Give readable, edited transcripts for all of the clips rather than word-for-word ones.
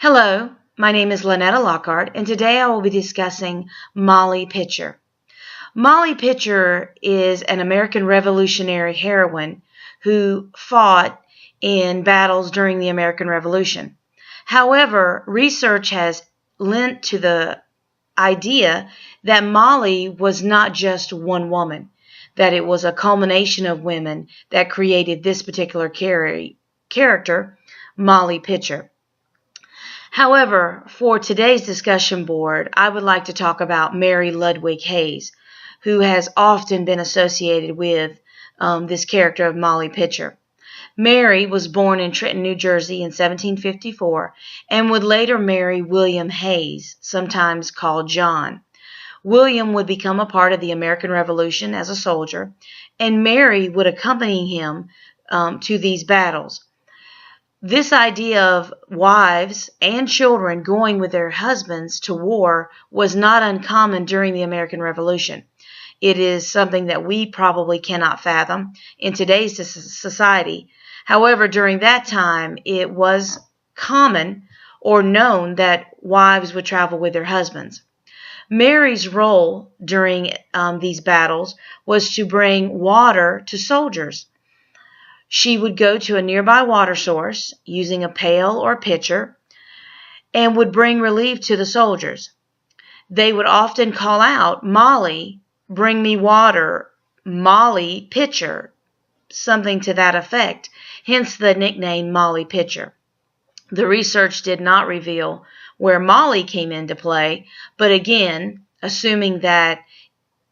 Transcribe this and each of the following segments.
Hello, my name is Lynetta Lockhart, and today I will be discussing Molly Pitcher. Molly Pitcher is an American Revolutionary heroine who fought in battles during the American Revolution. However, research has lent to the idea that Molly was not just one woman, that it was a culmination of women that created this particular character, Molly Pitcher. However, for today's discussion board, I would like to talk about Mary Ludwig Hayes, who has often been associated with this character of Molly Pitcher. Mary was born in Trenton, New Jersey in 1754 and would later marry William Hayes, sometimes called John. William would become a part of the American Revolution as a soldier, and Mary would accompany him to these battles. This idea of wives and children going with their husbands to war was not uncommon during the American Revolution. It is something that we probably cannot fathom in today's society. However, during that time, it was common or known that wives would travel with their husbands. Mary's role during these battles was to bring water to soldiers. She would go to a nearby water source using a pail or pitcher and would bring relief to the soldiers. They would often call out, "Molly, bring me water, Molly Pitcher," something to that effect, hence the nickname Molly Pitcher. The research did not reveal where Molly came into play, but again, assuming that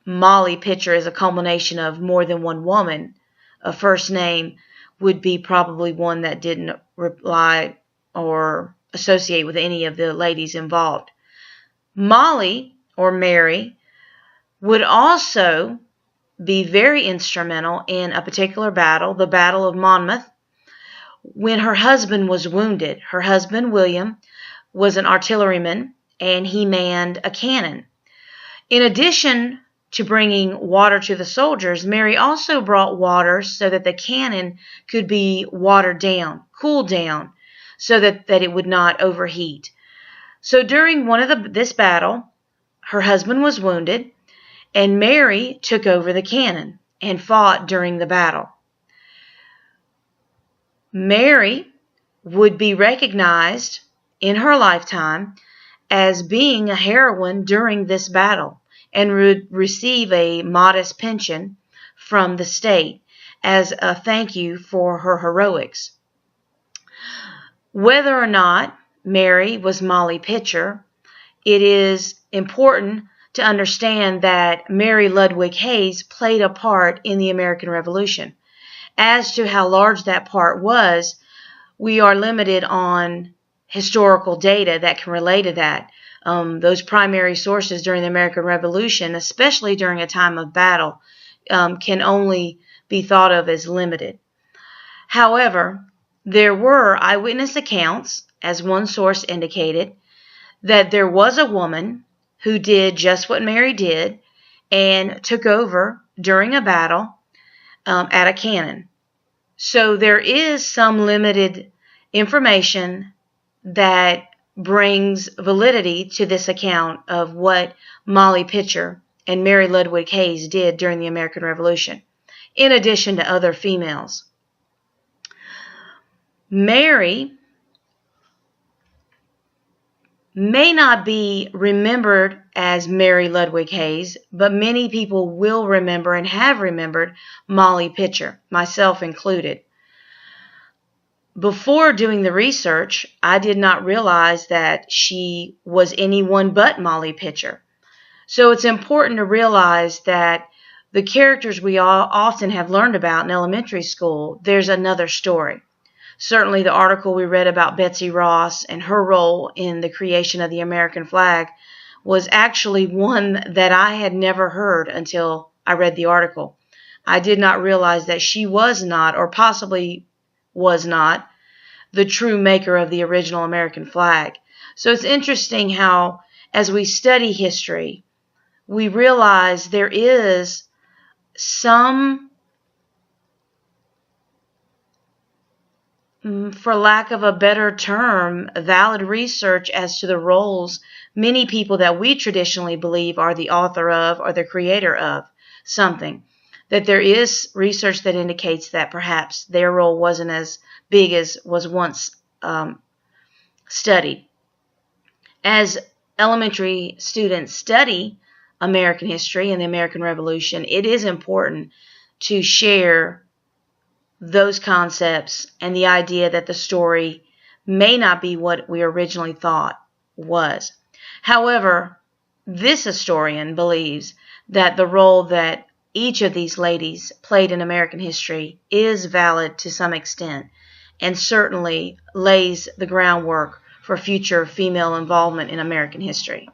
Molly Pitcher is a culmination of more than one woman, a first name would be probably one that didn't rely or associate with any of the ladies involved. Molly, or Mary, would also be very instrumental in a particular battle, the Battle of Monmouth, when her husband was wounded. Her husband, William, was an artilleryman, and he manned a cannon. In addition to bringing water to the soldiers, Mary also brought water so that the cannon could be watered down, cooled down, so that it would not overheat. So during this battle, her husband was wounded, and Mary took over the cannon and fought during the battle. Mary would be recognized in her lifetime as being a heroine during this battle, and would receive a modest pension from the state as a thank you for her heroics. Whether or not Mary was Molly Pitcher, it is important to understand that Mary Ludwig Hayes played a part in the American Revolution. As to how large that part was, we are limited on historical data that can relate to that. Those primary sources during the American Revolution, especially during a time of battle, can only be thought of as limited. However, there were eyewitness accounts, as one source indicated, that there was a woman who did just what Mary did and took over during a battle at a cannon. So there is some limited information that brings validity to this account of what Molly Pitcher and Mary Ludwig Hayes did during the American Revolution, in addition to other females. Mary may not be remembered as Mary Ludwig Hayes, but many people will remember and have remembered Molly Pitcher, myself included. Before doing the research, I did not realize that she was anyone but Molly Pitcher. So it's important to realize that the characters we all often have learned about in elementary school, there's another story. Certainly the article we read about Betsy Ross and her role in the creation of the American flag was actually one that I had never heard until I read the article. I did not realize that she was not, or possibly was not, the true maker of the original American flag. So it's interesting how, as we study history, we realize there is some for lack of a better term, valid research as to the roles many people that we traditionally believe are the author of or the creator of something. That there is research that indicates that perhaps their role wasn't as big as was once studied. As elementary students study American history and the American Revolution, it is important to share those concepts and the idea that the story may not be what we originally thought was. However, this historian believes that the role that each of these ladies played in American history is valid to some extent and certainly lays the groundwork for future female involvement in American history.